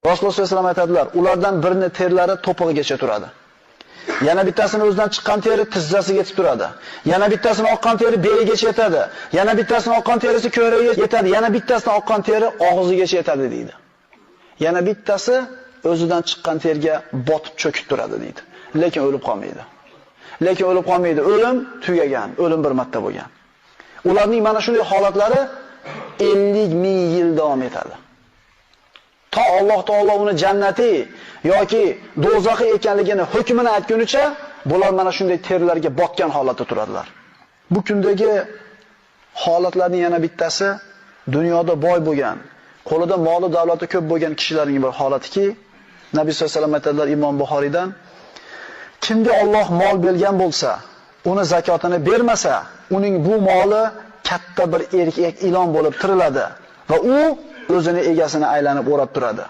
Rasululloh sollallohu alayhi vasallam aytadilar, ulardan birining terlari to'pig'igacha turadi. Yana bittasini o'zidan chiqqan teri tizzasiga yetib turadi. Yana bittasini oqqan teri beligacha yetadi. Yana bittasini oqqan terisi ko'ragiga yetadi. Yana bittasini oqqan teri og'zigacha yetadi deydi. Yana bittasi o'zidan chiqqan terga botib cho'kib turadi deydi. Lekin o'lib qolmaydi. O'lim tugagan, o'lim bir marta bo'lgan. Ularning mana shunday holatlari 50 ming yil davom etadi. To Alloh taolo uni jannati yoki do'zaxi ekanligini hukmini aytgunicha bular mana shunday terlarga botgan holatda turadilar. Bu kundagi holatlarning yana bittasi dunyoda boy bo'lgan, qo'lida moli davlati ko'p bo'lgan kishilarning bir holatiki, Nabiy sollallohu alayhi vasallam aytadilar Imom Buxoriydan, kimga Alloh mol bergan bo'lsa, uni zakotini bermasa, uning bu moli katta bir erkak ilon bo'lib tiriladi va u o'zini egasini aylanib o'rab turadi.